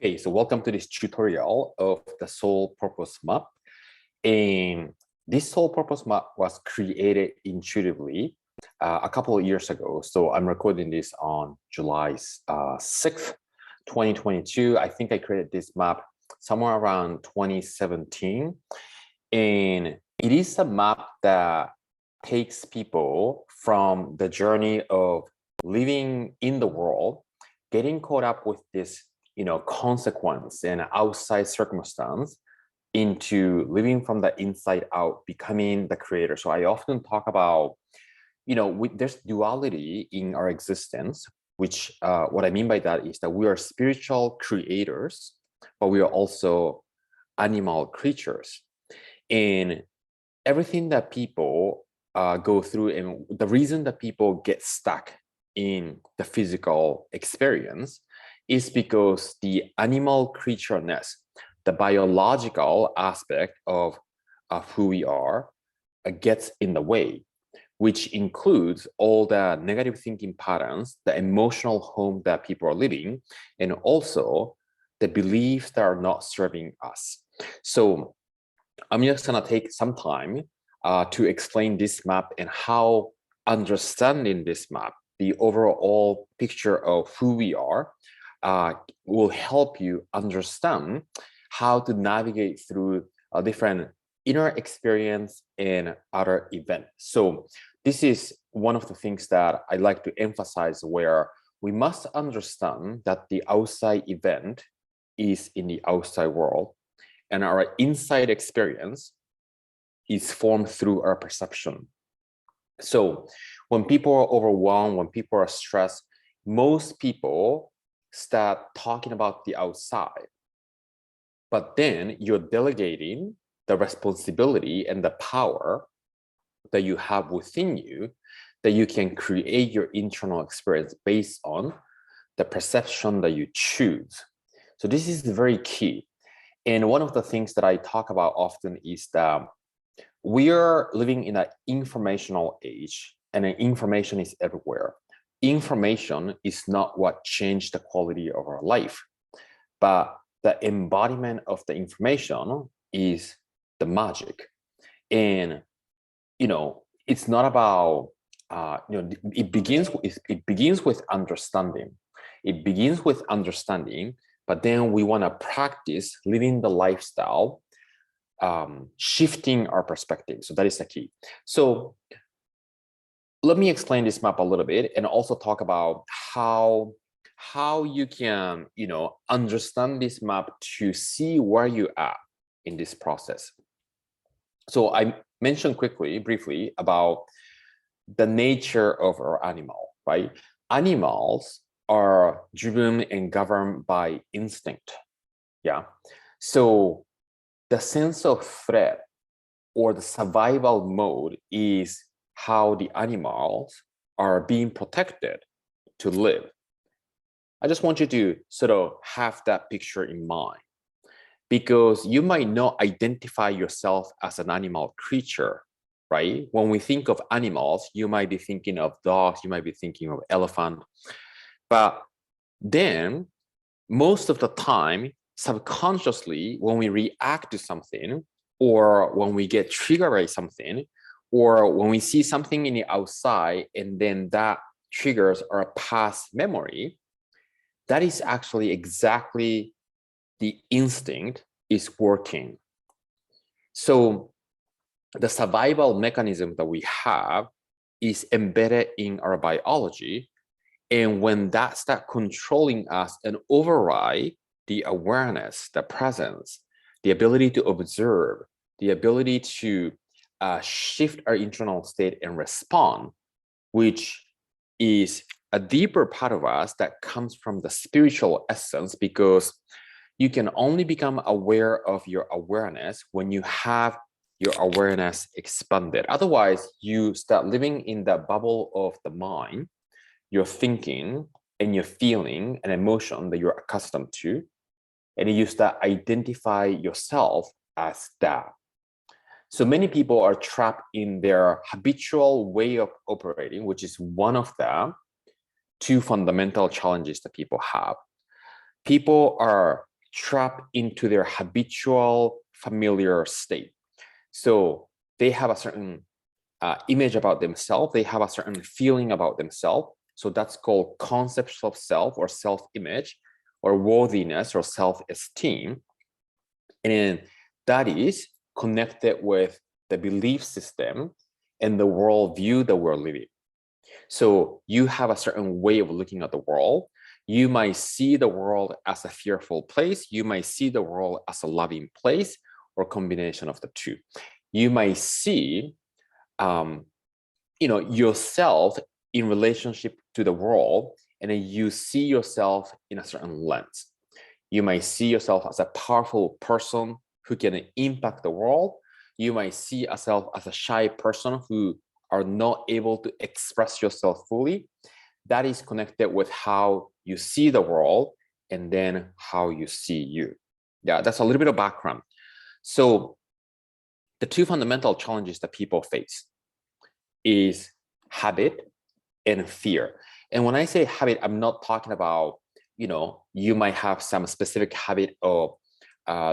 Okay, so welcome to this tutorial of the soul purpose map. And this soul purpose map was created intuitively a couple of years ago. So I'm recording this on July 6th, 2022. I think I created this map somewhere around 2017. And it is a map that takes people from the journey of living in the world, getting caught up with this consequence and outside circumstance into living from the inside out, becoming the creator. So I often talk about, there's duality in our existence, which what I mean by that is that we are spiritual creators, but we are also animal creatures. And everything that people go through, and the reason that people get stuck in the physical experience is because the animal creatureness, the biological aspect of who we are, gets in the way, which includes all the negative thinking patterns, the emotional home that people are living, and also the beliefs that are not serving us. So I'm just gonna take some time to explain this map and how understanding this map, the overall picture of who we are, will help you understand how to navigate through a different inner experience and outer event. So this is one of the things that I like to emphasize, where we must understand that the outside event is in the outside world, and our inside experience is formed through our perception. So when people are overwhelmed, when people are stressed, most people start talking about the outside, but then you're delegating the responsibility and the power that you have within you, that you can create your internal experience based on the perception that you choose. So this is very key. And one of the things that I talk about often is that we are living in an informational age, and information is everywhere. Information is not what changed the quality of our life, but the embodiment of the information is the magic. And it's not about it begins with understanding. It begins with understanding, but then we want to practice living the lifestyle, shifting our perspective. So that is the key. So let me explain this map a little bit, and also talk about how you can understand this map to see where you are in this process. So I mentioned briefly about the nature of our animal, right? Animals are driven and governed by instinct. Yeah. So the sense of threat or the survival mode is how the animals are being protected to live. I just want you to sort of have that picture in mind, because you might not identify yourself as an animal creature, right? When we think of animals, you might be thinking of dogs, you might be thinking of elephant, but then most of the time, subconsciously, when we react to something, or when we get triggered by something, or when we see something in the outside and then that triggers our past memory, that is actually exactly the instinct is working. So the survival mechanism that we have is embedded in our biology. And when that starts controlling us and override the awareness, the presence, the ability to observe, the ability to shift our internal state and respond, which is a deeper part of us that comes from the spiritual essence, because you can only become aware of your awareness when you have your awareness expanded. Otherwise, you start living in the bubble of the mind, your thinking and your feeling and emotion that you're accustomed to, and you start identify yourself as that. So many people are trapped in their habitual way of operating, which is one of the two fundamental challenges that people have. People are trapped into their habitual familiar state. So they have a certain image about themselves. They have a certain feeling about themselves. So that's called concept of self or self-image or worthiness or self-esteem. And that is connected with the belief system and the worldview that we're living. So you have a certain way of looking at the world. You might see the world as a fearful place. You might see the world as a loving place, or combination of the two. You might see, yourself in relationship to the world, and then you see yourself in a certain lens. You might see yourself as a powerful person who can impact the world. You might see yourself as a shy person who are not able to express yourself fully. That is connected with how you see the world and then how you see you. Yeah, that's a little bit of background. So the two fundamental challenges that people face is habit and fear. And when I say habit, I'm not talking about, you might have some specific habit of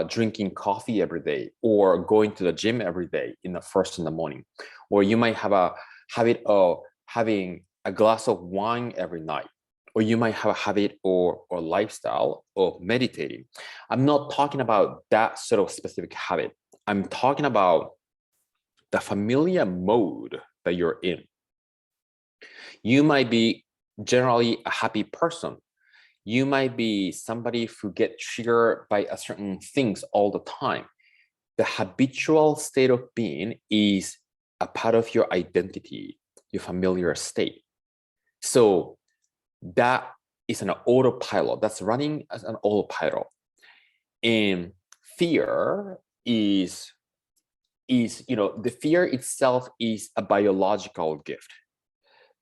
drinking coffee every day, or going to the gym every day in the morning, or you might have a habit of having a glass of wine every night, or you might have a habit or lifestyle of meditating. I'm not talking about that sort of specific habit. I'm talking about the familiar mode that you're in. You might be generally a happy person. You might be somebody who gets triggered by a certain things all the time. The habitual state of being is a part of your identity, your familiar state. So that is an autopilot. That's running as an autopilot. And fear is the fear itself is a biological gift.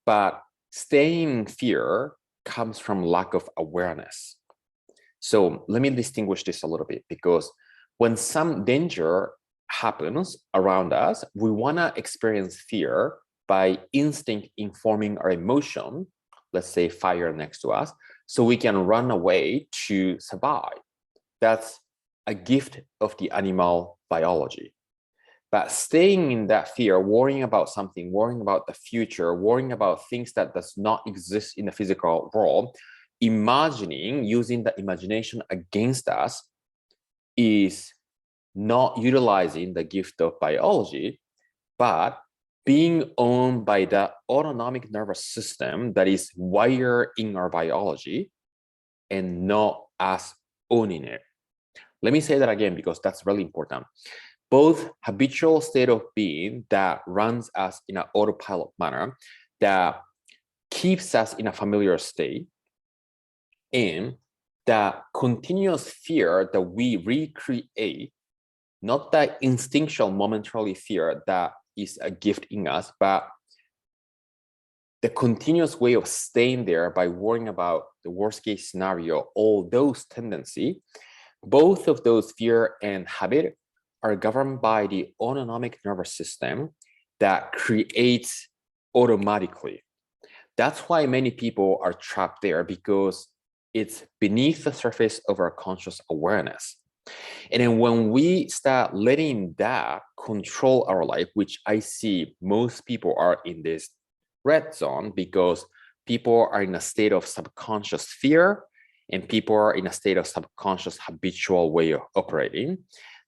But staying in fear comes from lack of awareness. So let me distinguish this a little bit, because when some danger happens around us, we want to experience fear by instinct informing our emotion, let's say fire next to us, so we can run away to survive. That's a gift of the animal biology. But staying in that fear, worrying about something, worrying about the future, worrying about things that does not exist in the physical world, imagining, using the imagination against us, is not utilizing the gift of biology, but being owned by the autonomic nervous system that is wired in our biology, and not us owning it. Let me say that again, because that's really important. Both habitual state of being that runs us in an autopilot manner, that keeps us in a familiar state, and the continuous fear that we recreate, not that instinctual momentarily fear that is a gift in us, but the continuous way of staying there by worrying about the worst case scenario, all those tendency, both of those fear and habit are governed by the autonomic nervous system that creates automatically. That's why many people are trapped there, because it's beneath the surface of our conscious awareness. And then when we start letting that control our life, which I see most people are in this red zone, because people are in a state of subconscious fear and people are in a state of subconscious habitual way of operating,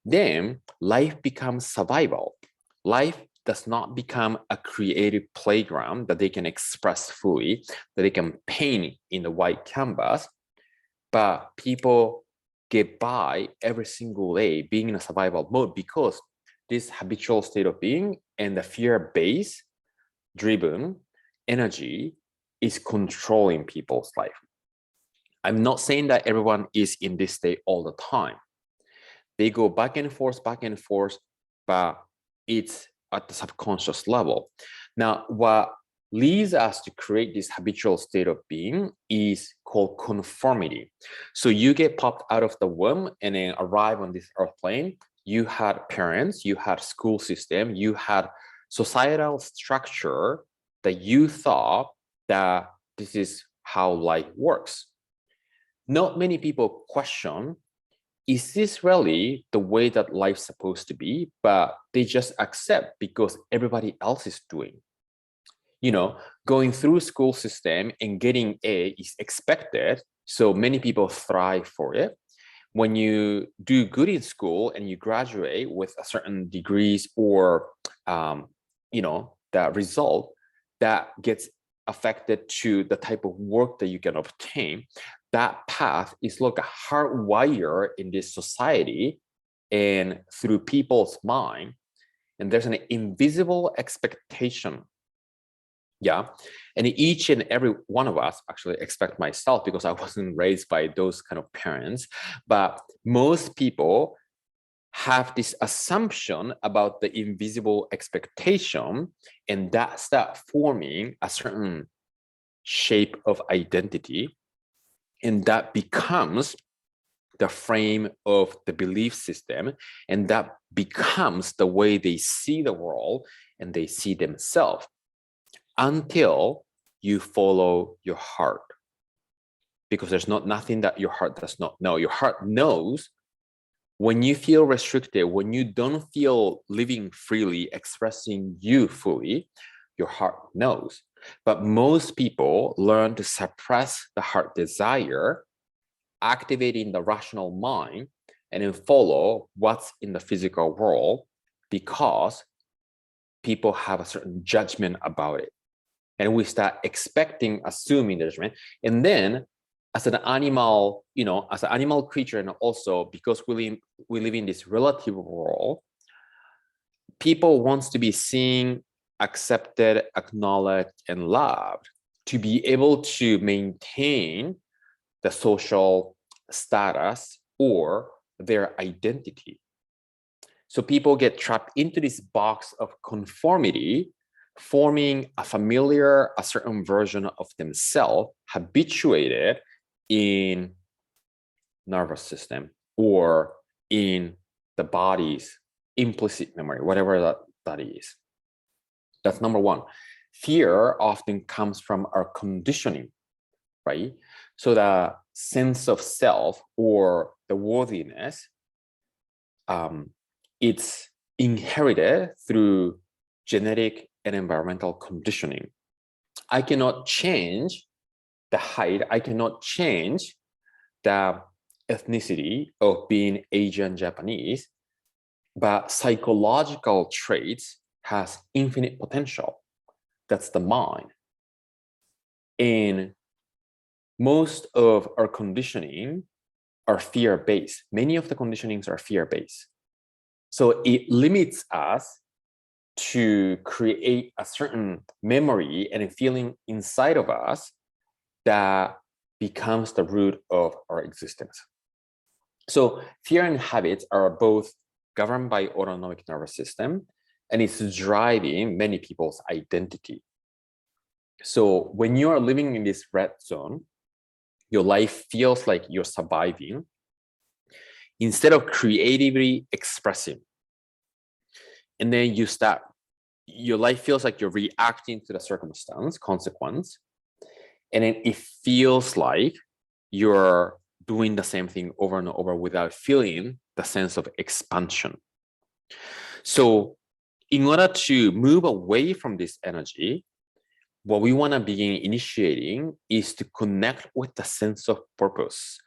then life becomes survival. Life does not become a creative playground that they can express fully, that they can paint in the white canvas, but people get by every single day being in a survival mode, because this habitual state of being and the fear-based driven energy is controlling people's life. I'm not saying that everyone is in this state all the time. They go back and forth, but it's at the subconscious level. Now, what leads us to create this habitual state of being is called conformity. So you get popped out of the womb and then arrive on this earth plane. You had parents, you had school system, you had societal structure that you thought that this is how life works. Not many people question is this really the way that life's supposed to be? But they just accept because everybody else is doing. Going through school system and getting A is expected. So many people thrive for it. When you do good in school and you graduate with a certain degrees or, the result that gets affected to the type of work that you can obtain, that path is like a hardwire in this society and through people's mind. And there's an invisible expectation. Yeah. And each and every one of us, actually expect myself because I wasn't raised by those kind of parents, but most people have this assumption about the invisible expectation, and that start forming a certain shape of identity, and that becomes the frame of the belief system, and that becomes the way they see the world and they see themselves, until you follow your heart. Because there's nothing that your heart does not know. Your heart knows when you feel restricted, when you don't feel living freely, expressing you fully, your heart knows. But most people learn to suppress the heart desire, activating the rational mind, and then follow what's in the physical world because people have a certain judgment about it. And we start expecting, assuming judgment. And then as an animal, as an animal creature, and also because we live in this relative world, people wants to be seen, accepted, acknowledged, and loved to be able to maintain the social status or their identity. So people get trapped into this box of conformity, forming a certain version of themselves, habituated in nervous system or in the body's implicit memory, whatever that is. That's number one. Fear often comes from our conditioning, right? So the sense of self or the worthiness, it's inherited through genetic and environmental conditioning. I cannot change the height. I cannot change the ethnicity of being Asian Japanese, but psychological traits has infinite potential. That's the mind. And most of our conditioning are fear-based. Many of the conditionings are fear-based. So it limits us to create a certain memory and a feeling inside of us that becomes the root of our existence. So fear and habits are both governed by autonomic nervous system, and it's driving many people's identity. So when you are living in this red zone, your life feels like you're surviving instead of creatively expressing. And then your life feels like you're reacting to the consequence. And then it feels like you're doing the same thing over and over without feeling the sense of expansion. So in order to move away from this energy, what we want to begin initiating is to connect with the sense of purpose,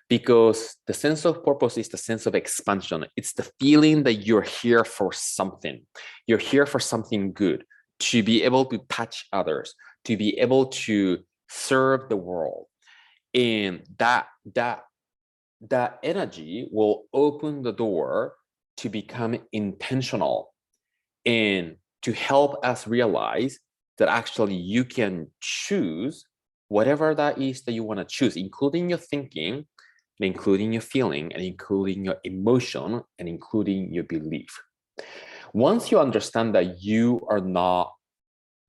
because the sense of purpose is the sense of expansion. It's the feeling that you're here for something. You're here for something good, to be able to touch others, to be able to serve the world. And that energy will open the door to become intentional and to help us realize that actually you can choose whatever that is that you want to choose, including your thinking, and including your feeling, and including your emotion, and including your belief. Once you understand that you are not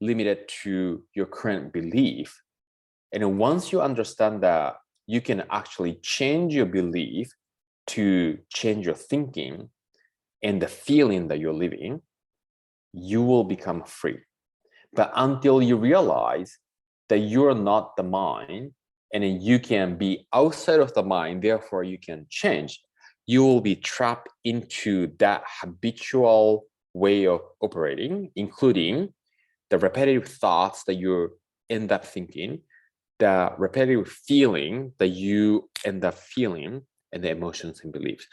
limited to your current belief, and once you understand that you can actually change your belief to change your thinking and the feeling that you're living, you will become free. But until you realize that you're not the mind, and then you can be outside of the mind, therefore you can change, you will be trapped into that habitual way of operating, including the repetitive thoughts that you end up thinking, the repetitive feeling that you end up feeling, and the emotions and beliefs.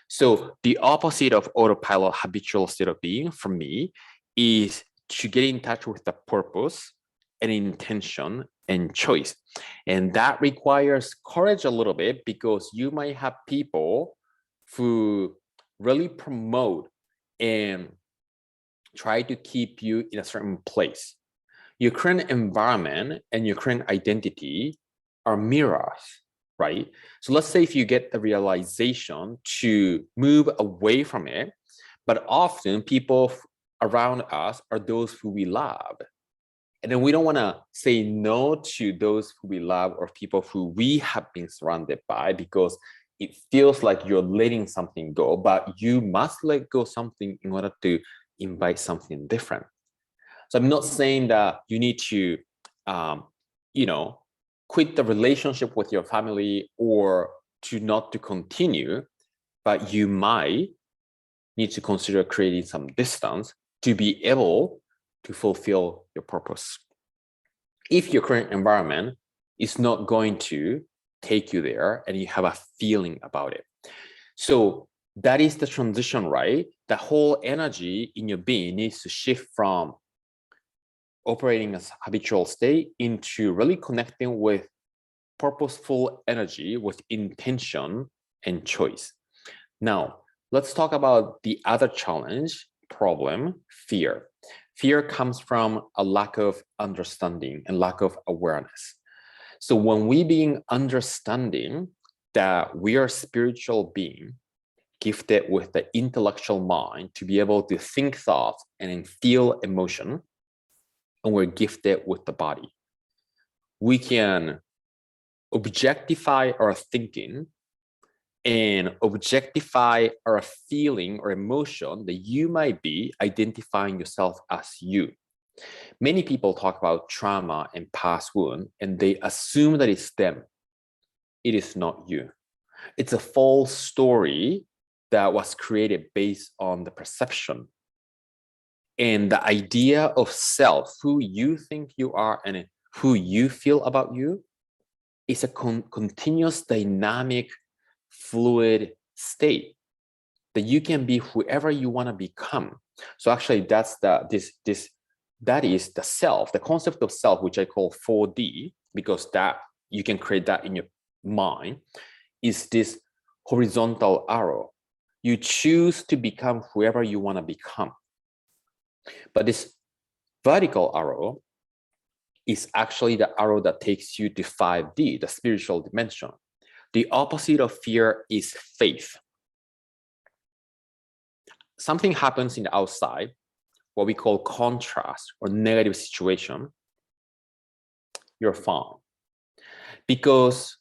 So the opposite of autopilot habitual state of being for me is to get in touch with the purpose and intention and choice. And that requires courage a little bit, because you might have people who really promote and try to keep you in a certain place. Your current environment and your current identity are mirrors, right? So let's say if you get the realization to move away from it, but often people around us are those who we love. And then we don't want to say no to those who we love or people who we have been surrounded by, because it feels like you're letting something go, but you must let go something in order to invite something different. So I'm not saying that you need to, quit the relationship with your family or to continue, but you might need to consider creating some distance to be able to fulfill your purpose. If your current environment is not going to take you there and you have a feeling about it. So that is the transition, right? The whole energy in your being needs to shift from operating as habitual state into really connecting with purposeful energy with intention and choice. Now, let's talk about the other challenge, problem, fear. Fear comes from a lack of understanding and lack of awareness. So when we begin understanding that we are a spiritual being, gifted with the intellectual mind to be able to think thoughts and feel emotion, and we're gifted with the body, we can objectify our thinking and objectify our feeling or emotion that you might be identifying yourself as you. Many people talk about trauma and past wound, and they assume that it's them. It is not you. It's a false story that was created based on the perception. And the idea of self, who you think you are and who you feel about you, is a continuous dynamic fluid state that you can be whoever you want to become. So actually that's that is the self, the concept of self, which I call 4D, because that you can create that in your mind, is this horizontal arrow. You choose to become whoever you want to become. But this vertical arrow is actually the arrow that takes you to 5D, the spiritual dimension. The opposite of fear is faith. Something happens in the outside, what we call contrast or negative situation, you're fine. Because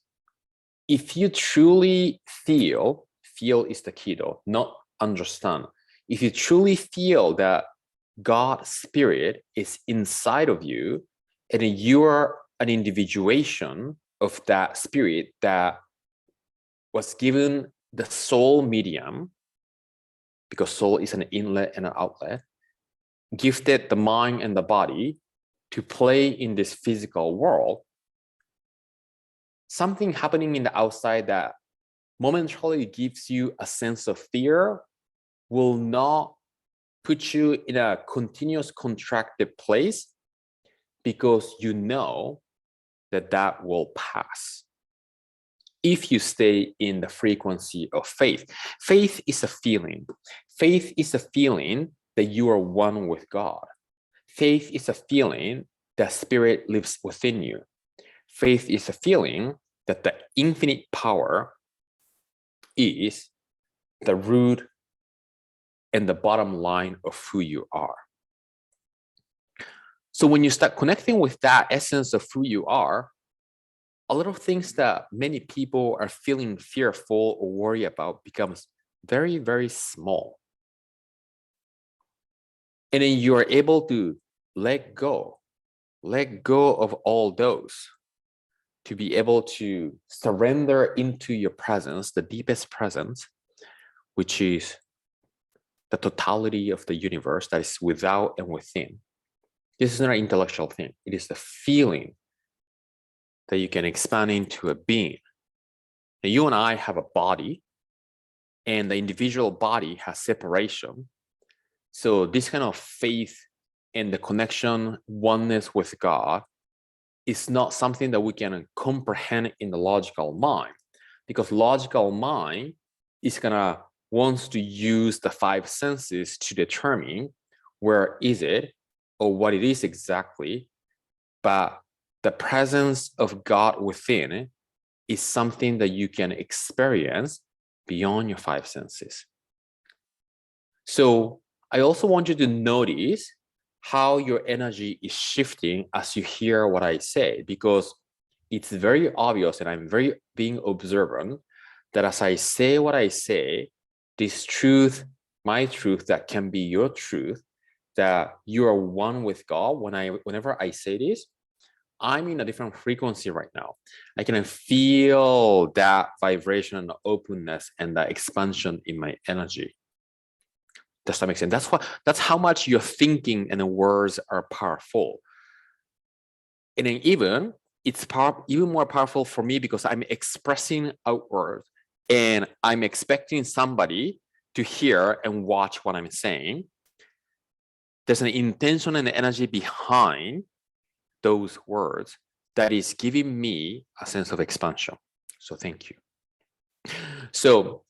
if you truly feel is the key though, not understand. If you truly feel that God's spirit is inside of you, and you are an individuation of that spirit that was given the soul medium, because soul is an inlet and an outlet, gifted the mind and the body to play in this physical world, something happening in the outside that momentarily gives you a sense of fear will not put you in a continuous contracted place, because you know that that will pass. If you stay in the frequency of faith. Faith is a feeling. Faith is a feeling that you are one with God. Faith is a feeling that spirit lives within you. Faith is a feeling that the infinite power is the root and the bottom line of who you are. So when you start connecting with that essence of who you are, a lot of things that many people are feeling fearful or worry about becomes very, very small. And then you are able to let go of all those, to be able to surrender into your presence, the deepest presence, which is the totality of the universe that is without and within. This is not an intellectual thing. It is the feeling that you can expand into a being. And you and I have a body, and the individual body has separation. So this kind of faith and the connection, oneness with God, is not something that we can comprehend in the logical mind, because logical mind is gonna wants to use the five senses to determine where is it or what it is exactly. But the presence of God within is something that you can experience beyond your five senses. So I also want you to notice how your energy is shifting as you hear what I say, because it's very obvious, and I'm very being observant, that as I say what I say, this truth, my truth, that can be your truth, that you are one with God. Whenever I say this, I'm in a different frequency right now. I can feel that vibration and the openness and the expansion in my energy. Does that make sense? That's how much your thinking and the words are powerful. And then it's even more powerful for me because I'm expressing outward and I'm expecting somebody to hear and watch what I'm saying. There's an intention and energy behind those words that is giving me a sense of expansion. So thank you. So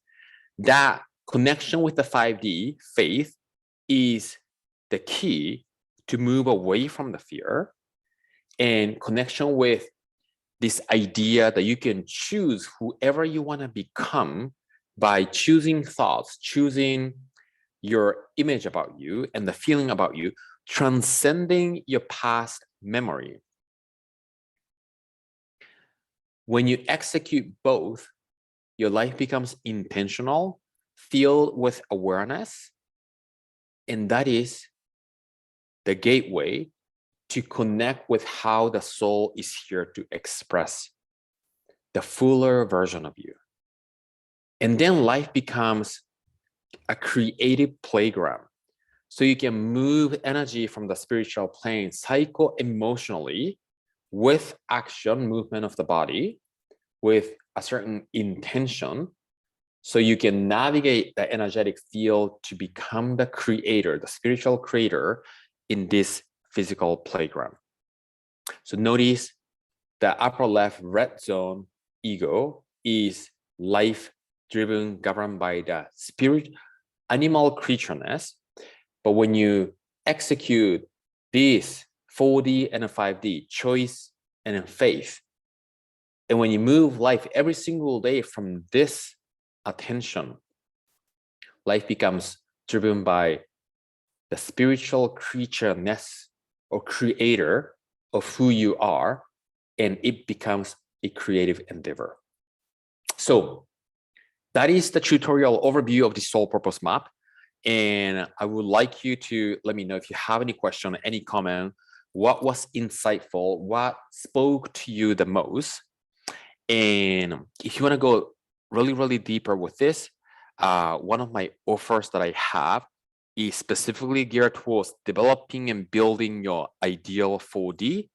that connection with the 5D faith is the key to move away from the fear, and connection with this idea that you can choose whoever you want to become by choosing thoughts, choosing your image about you and the feeling about you, transcending your past memory. When you execute both, your life becomes intentional, filled with awareness, and that is the gateway to connect with how the soul is here to express the fuller version of you. And then life becomes a creative playground. So you can move energy from the spiritual plane psycho-emotionally with action, movement of the body, with a certain intention. So you can navigate the energetic field to become the creator, the spiritual creator in this physical playground. So notice the upper left red zone ego is life driven, governed by the spirit, animal creatureness. But when you execute this 4D and a 5D, choice and faith, and when you move life every single day from this attention, life becomes driven by the spiritual creatureness or creator of who you are, and it becomes a creative endeavor. So that is the tutorial overview of the soul purpose map. And I would like you to let me know if you have any question, any comment, what was insightful, what spoke to you the most. And if you want to go really, really deeper with this, one of my offers that I have is specifically geared towards developing and building your ideal 4D,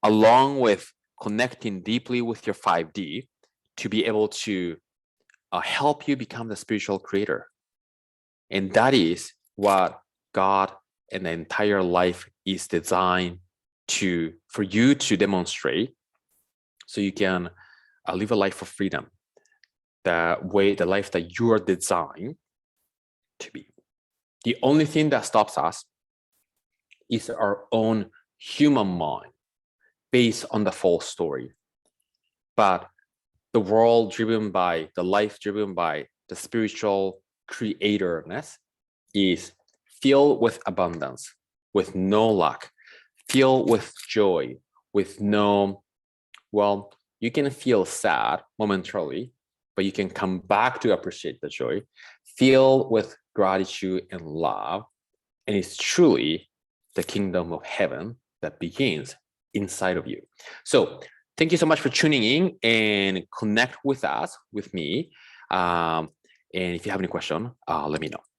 along with connecting deeply with your 5D to be able to help you become the spiritual creator. And that is what God and the entire life is designed for you to demonstrate, so you can live a life of freedom, the life that you are designed to be. The only thing that stops us is our own human mind based on the false story. But the world driven by, the life driven by the spiritual creatorness is filled with abundance, with no lack, filled with joy, with no, well, you can feel sad momentarily, but you can come back to appreciate the joy, filled with gratitude and love. And it's truly the kingdom of heaven that begins inside of you. So thank you so much for tuning in and connect with us, with me. And if you have any question, let me know.